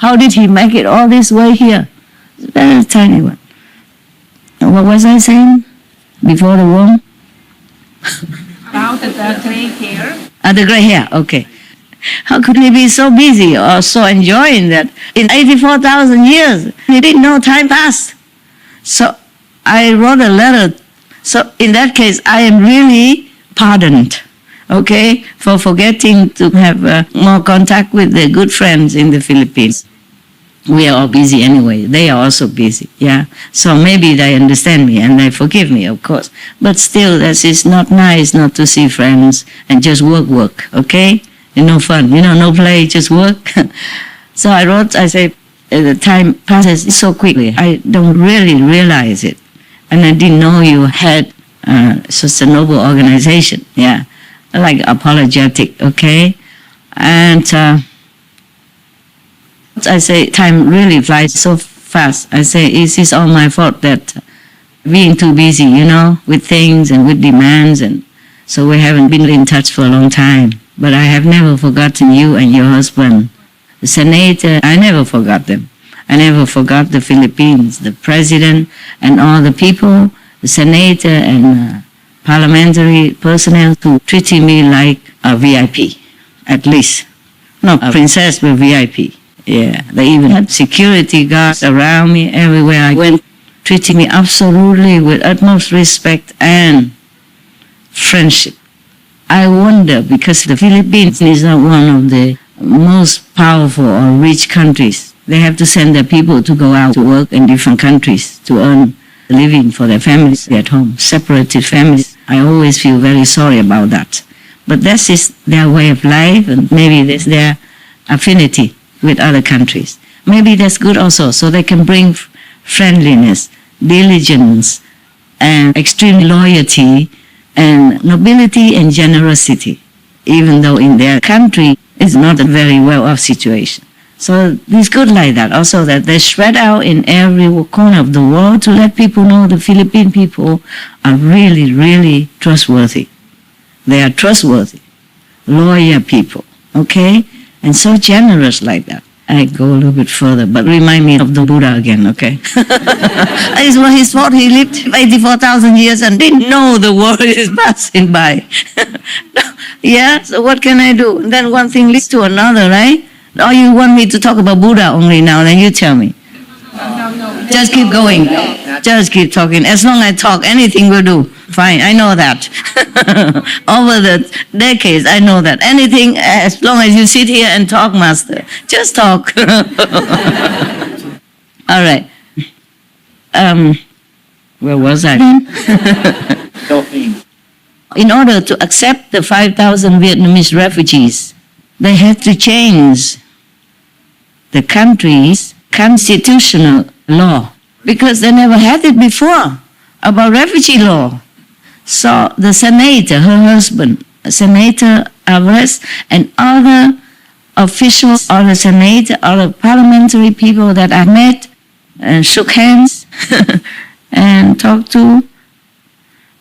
How did he make it all this way here? Very tiny one. What was I saying before the womb? About the gray hair. The gray hair, okay. How could he be so busy or so enjoying that? In 84,000 years, he didn't know time passed. So I wrote a letter. So in that case, I am really pardoned, okay, for forgetting to have more contact with the good friends in the Philippines. We are all busy anyway. They are also busy, yeah. So maybe they understand me and they forgive me, of course. But still, that is not nice not to see friends and just work, okay? No fun, no play, just work. So I wrote, I said, the time passes so quickly. I don't really realize it. And I didn't know you had such a noble organization, yeah, like apologetic, okay? And I say, time really flies so fast. I say, it's all my fault that being too busy, with things and with demands, and so we haven't been in touch for a long time. But I have never forgotten you and your husband. The senator, I never forgot them. I never forgot the Philippines, the president and all the people, the senator and parliamentary personnel who treated me like a VIP, at least. Not a princess, but VIP. Yeah, they even had security guards around me everywhere I went, treating me absolutely with utmost respect and friendship. I wonder, because the Philippines is not one of the most powerful or rich countries. They have to send their people to go out to work in different countries to earn a living for their families at home, separated families. I always feel very sorry about that. But that's just their way of life, and maybe that's their affinity with other countries. Maybe that's good also, so they can bring friendliness, diligence, and extreme loyalty, and nobility and generosity, even though in their country it's not a very well-off situation. So it's good like that, also that they spread out in every corner of the world to let people know the Philippine people are really, really trustworthy. They are trustworthy, loyal people, okay? And so generous like that. I go a little bit further, but remind me of the Buddha again, okay? It's what his fault. He lived 84,000 years and didn't know the world is passing by. Yeah, so what can I do? And then one thing leads to another, right? Or you want me to talk about Buddha only now, then you tell me. No. Just keep going. Just keep talking. As long as I talk, anything will do. Fine, I know that. Over the decades, I know that. Anything, as long as you sit here and talk, Master. Just talk. All right. Where was I? In order to accept the 5,000 Vietnamese refugees, they had to change the country's constitutional law, because they never had it before about refugee law. So the senator, her husband, Senator Alvarez, and other officials, or the senator, or the parliamentary people that I met and shook hands and talked to,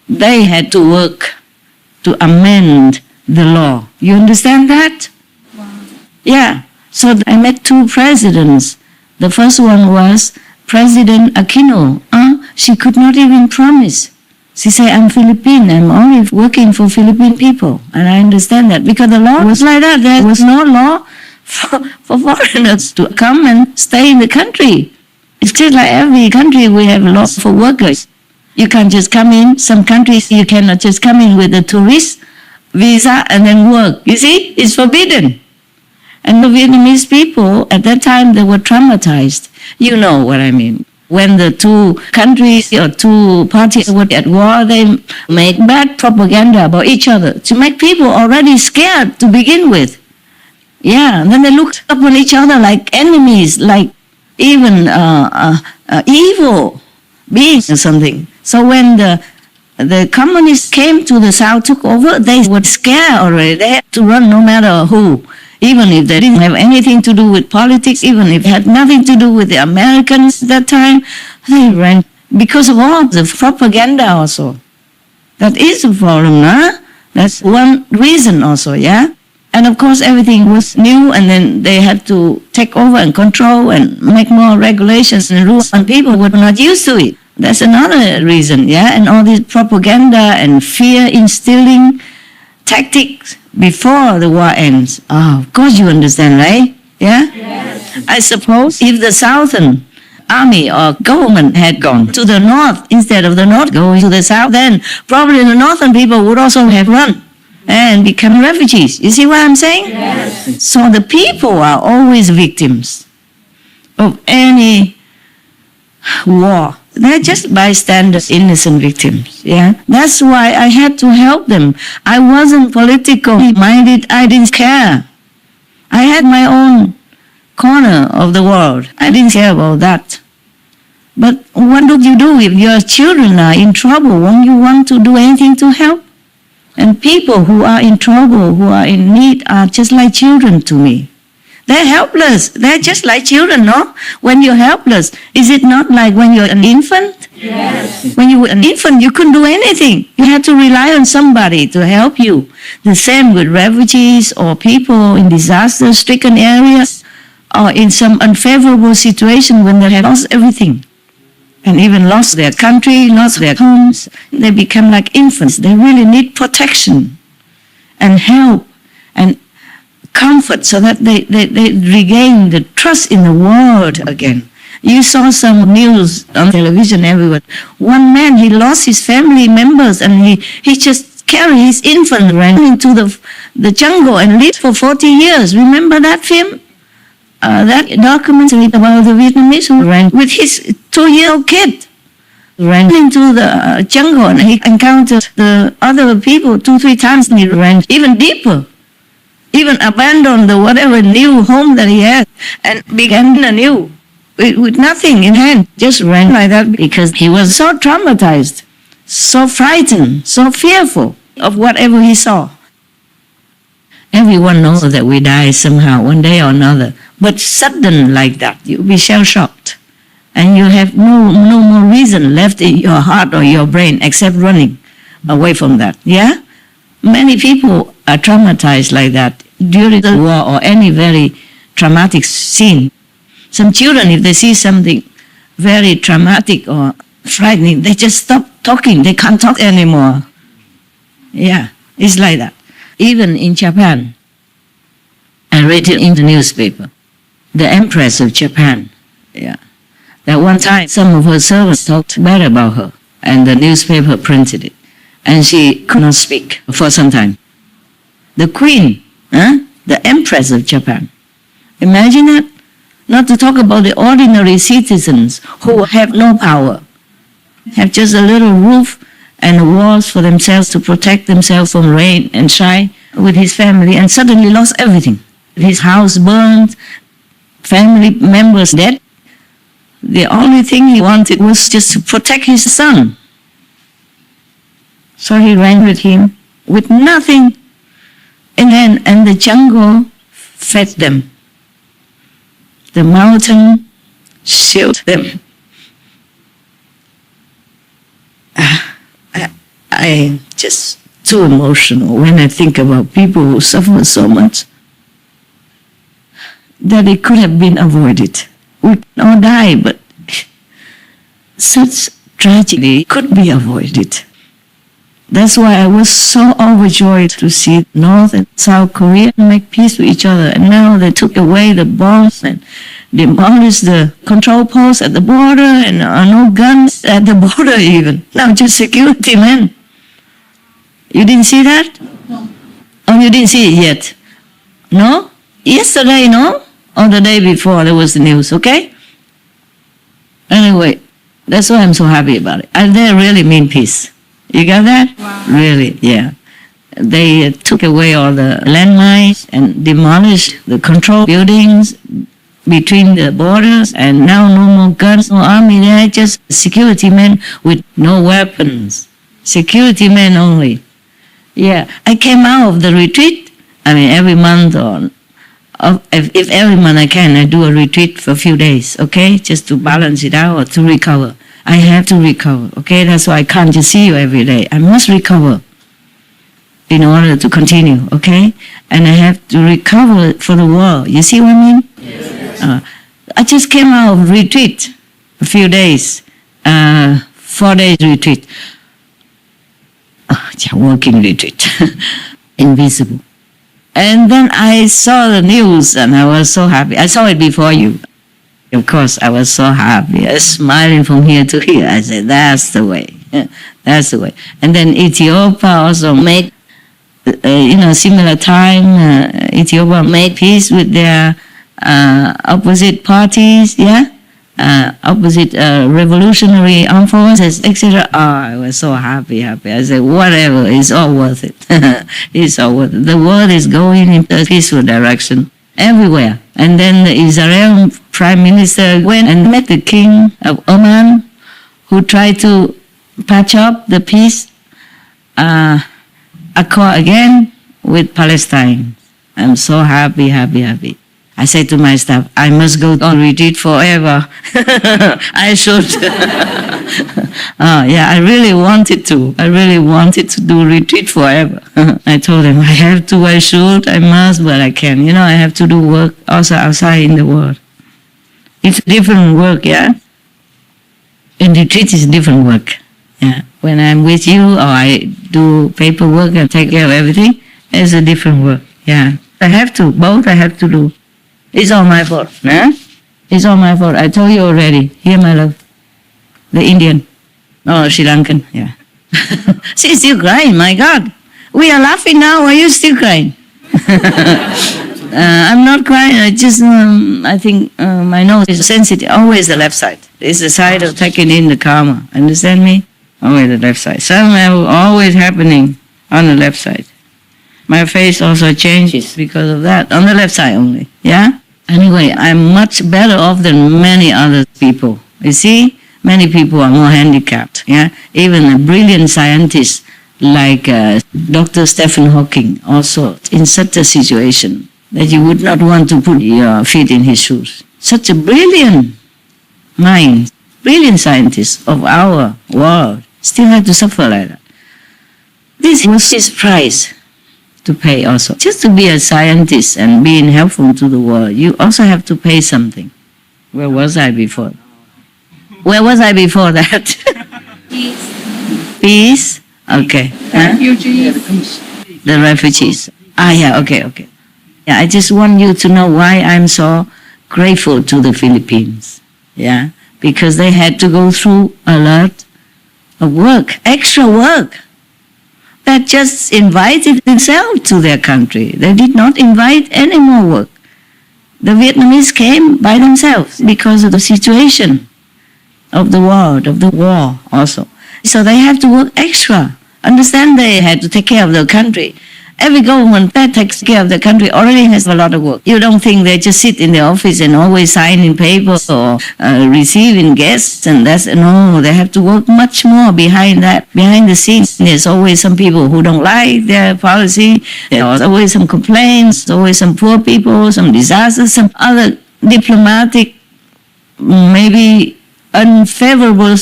they had to work to amend the law. You understand that? Wow. Yeah. So I met two presidents. The first one was President Aquino. She could not even promise. She said, I'm Philippine. I'm only working for Philippine people. And I understand that because the law was like that. There was no law for foreigners to come and stay in the country. It's just like every country we have laws for workers. You can't just come in. Some countries you cannot just come in with a tourist visa and then work. You see, it's forbidden. And the Vietnamese people, at that time, they were traumatized. You know what I mean. When the two countries or two parties were at war, they make bad propaganda about each other to make people already scared to begin with. Yeah, and then they looked upon each other like enemies, like even evil beings or something. So when the communists came to the South, took over, they were scared already. They had to run no matter who. Even if they didn't have anything to do with politics, even if it had nothing to do with the Americans at that time, they ran because of all the propaganda also. That is a problem, huh? That's one reason also, yeah? And of course everything was new, and then they had to take over and control and make more regulations and rules, and people were not used to it. That's another reason, yeah? And all this propaganda and fear instilling tactics before the war ends. Oh, of course you understand, right? Yeah? Yes. I suppose if the Southern army or government had gone to the north instead of the north going to the south, then probably the northern people would also have run and become refugees. You see what I'm saying? Yes. So the people are always victims of any war. They're just bystanders, innocent victims. Yeah, that's why I had to help them. I wasn't politically minded. I didn't care. I had my own corner of the world. I didn't care about that. But what do you do if your children are in trouble? Won't you want to do anything to help? And people who are in trouble, who are in need, are just like children to me. They're helpless. They're just like children, no? When you're helpless, is it not like when you're an infant? Yes. When you were an infant, you couldn't do anything. You had to rely on somebody to help you. The same with refugees or people in disaster-stricken areas or in some unfavorable situation when they have lost everything and even lost their country, lost their homes. They become like infants. They really need protection and help and comfort so that they regain the trust in the world again. You saw some news on television everywhere. One man, he lost his family members and he just carried his infant, ran into the jungle and lived for 40 years. Remember that film? That documentary about the Vietnamese who ran with his 2-year-old kid. Ran into the jungle and he encountered the other people 2-3 times and he ran even deeper. Even abandoned the whatever new home that he had and began anew with nothing in hand. Just ran like that because he was so traumatized, so frightened, so fearful of whatever he saw. Everyone knows that we die somehow, one day or another. But sudden like that, you'll be shell-shocked. And you have no more reason left in your heart or your brain except running away from that. Yeah? Many people are traumatized like that during the war or any very traumatic scene. Some children, if they see something very traumatic or frightening, they just stop talking. They can't talk anymore. Yeah, it's like that. Even in Japan, I read it in the newspaper, the Empress of Japan, yeah, that one time some of her servants talked bad about her, and the newspaper printed it, and she could not speak for some time. The Queen, the Empress of Japan. Imagine that. Not to talk about the ordinary citizens who have no power, have just a little roof and walls for themselves to protect themselves from rain and shine with his family, and suddenly lost everything. His house burned, family members dead. The only thing he wanted was just to protect his son. So he ran with him with nothing. And the jungle fed them. The mountain shielded them. I'm just too emotional when I think about people who suffer so much that it could have been avoided. We all die, but such tragedy could be avoided. That's why I was so overjoyed to see North and South Korea make peace with each other. And now they took away the bombs and demolished the control posts at the border, and no guns at the border even. Now just security men. You didn't see that? No. Oh, you didn't see it yet? No? Yesterday, no? Or the day before there was the news, okay? Anyway, that's why I'm so happy about it. And they really mean peace. You got that? Wow. Really, yeah. They took away all the landmines and demolished the control buildings between the borders, and now no more guns, no army. They're just security men with no weapons. Security men only. Yeah, I came out of the retreat. I mean, every month or if every month I can, I do a retreat for a few days, okay? Just to balance it out or to recover. I have to recover, okay? That's why I can't just see you every day. I must recover. in order to continue, okay? And I have to recover for the war. You see what I mean? Yes. I just came out of retreat a few days, 4 days retreat. Working retreat, invisible. And then I saw the news and I was so happy. I saw it before you. Of course, I was so happy. I was smiling from here to here. I said, that's the way. That's the way. And then Ethiopia also made, similar time, Ethiopia made peace with their opposite parties, opposite revolutionary armed forces, etc. I was so happy. I said, whatever, it's all worth it. It's all worth it. The world is going in a peaceful direction everywhere. And then the Israel Prime Minister went and met the King of Oman, who tried to patch up the peace accord again with Palestine. I'm so happy. I said to my staff, I must go on retreat forever. I should. I really wanted to. I really wanted to do retreat forever. I told them, I have to, I should, I must, but I can. I have to do work also outside in the world. It's different work, yeah? In retreat is different work. Yeah. When I'm with you or I do paperwork and take care of everything, it's a different work. Yeah. I have to, both I have to do. It's all my fault. Huh? It's all my fault. I told you already. Here, my love. The Indian. Oh, Sri Lankan. Yeah. She's still crying. My God. We are laughing now. Are you still crying? I'm not crying. I just, I think my nose is sensitive. Always the left side. It's the side of taking in the karma. Understand me? Always the left side. Somehow always happening on the left side. My face also changes because of that, on the left side only, yeah? Anyway, I'm much better off than many other people. You see, many people are more handicapped, yeah? Even a brilliant scientist like Dr. Stephen Hawking also in such a situation that you would not want to put your feet in his shoes. Such a brilliant mind, brilliant scientist of our world still had to suffer like that. This was his price to pay also. Just to be a scientist and being helpful to the world, you also have to pay something. Where was I before? Where was I before that? Peace. Peace? Okay. Refugees. The refugees. Okay. Yeah, I just want you to know why I'm so grateful to the Philippines. Yeah, because they had to go through a lot of work, extra work, that just invited themselves to their country. They did not invite any more work. The Vietnamese came by themselves because of the situation of the world, of the war also. So they have to work extra. Understand, they had to take care of their country. Every government that takes care of the country already has a lot of work. You don't think they just sit in the office and always signing papers or receiving guests and that's, no, they have to work much more behind that, behind the scenes. There's always some people who don't like their policy. There's always some complaints, always some poor people, some disasters, some other diplomatic, maybe unfavorable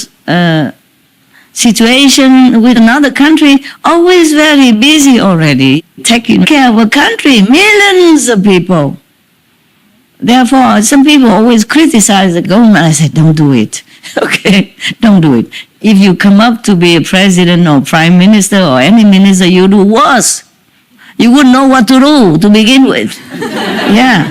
situation with another country, always very busy already, taking care of a country, millions of people. Therefore, some people always criticize the government. I said, don't do it. Okay, don't do it. If you come up to be a president or prime minister or any minister, you do worse. You wouldn't know what to do to begin with. Yeah.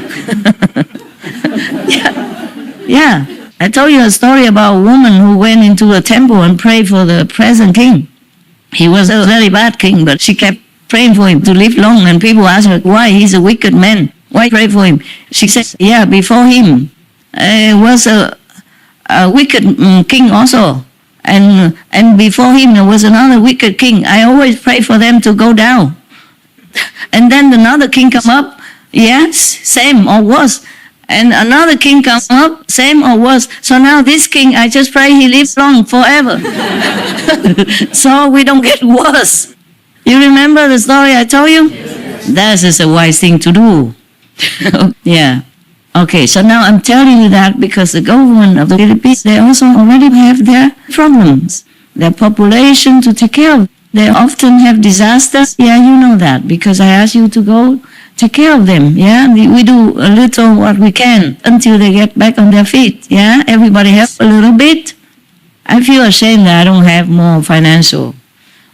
Yeah. I told you a story about a woman who went into a temple and prayed for the present king. He was a very bad king, but she kept praying for him to live long, and people asked her, why? He's a wicked man. Why pray for him? She said, yeah, before him was a wicked king also. And before him there was another wicked king. I always pray for them to go down. And then another king come up, yes, same or worse. And another king comes up, same or worse. So now this king, I just pray he lives long forever. So we don't get worse. You remember the story I told you? Yes. That is a wise thing to do. Yeah. Okay, so now I'm telling you that because the government of the Philippines, they also already have their problems, their population to take care of. They often have disasters. Yeah, you know that because I asked you to go take care of them. Yeah, we do a little what we can until they get back on their feet. Yeah, everybody help a little bit. I feel ashamed that I don't have more financial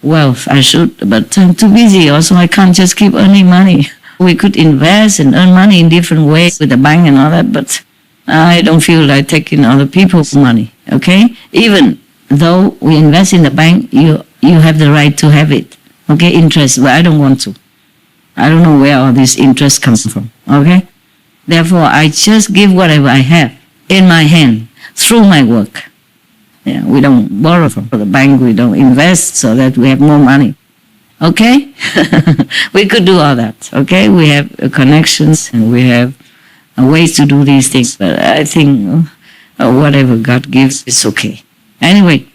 wealth. I should, but I'm too busy. Also, I can't just keep earning money. We could invest and earn money in different ways with the bank and all that, but I don't feel like taking other people's money. Okay, even though we invest in the bank, you have the right to have it. Okay, interest, but I don't want to. I don't know where all this interest comes from. Okay, therefore I just give whatever I have in my hand through my work. Yeah, we don't borrow from the bank. We don't invest so that we have more money. Okay, we could do all that. Okay, we have connections and we have ways to do these things. But I think whatever God gives is okay. Anyway,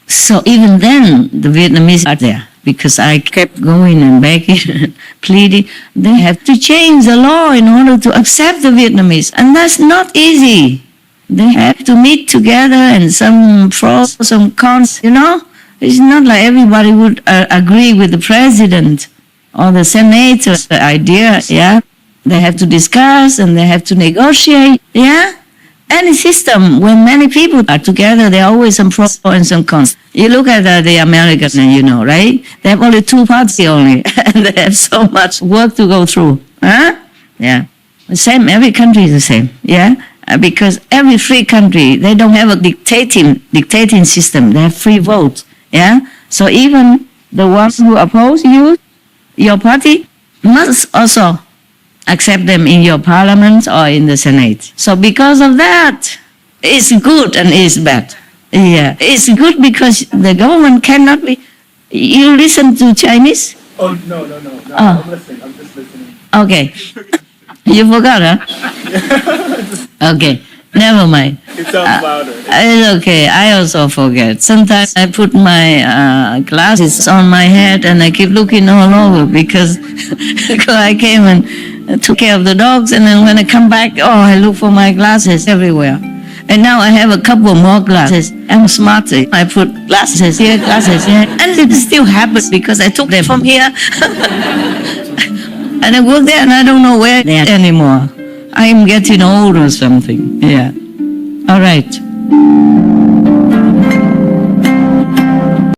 so even then the Vietnamese are there because I kept going and begging, pleading. They have to change the law in order to accept the Vietnamese, and that's not easy. They have to meet together and some pros, some cons, you know. It's not like everybody would agree with the president or the senator, the idea, yeah. They have to discuss and they have to negotiate, yeah. Any system, when many people are together, there are always some pros and some cons. You look at the Americans and you know, right? They have only two parties only, and they have so much work to go through, huh? Yeah. The same, every country is the same, yeah. Because every free country, they don't have a dictating system. They have free vote. Yeah. So even the ones who oppose you, your party, must also accept them in your parliament or in the Senate. So because of that, it's good and it's bad. Yeah. It's good because the government cannot be. You listen to Chinese? Oh no. Oh. I'm listening. I'm just listening. Okay. You forgot, huh? Okay, never mind. It sounds louder. It's okay, I also forget. Sometimes I put my glasses on my head and I keep looking all over because I came and took care of the dogs, and then when I come back, I look for my glasses everywhere. And now I have a couple more glasses. I'm smart. I put glasses here, glasses here. And it still happens because I took them from here. And I work there and I don't know where they are anymore. I am getting old or something. Yeah. All right.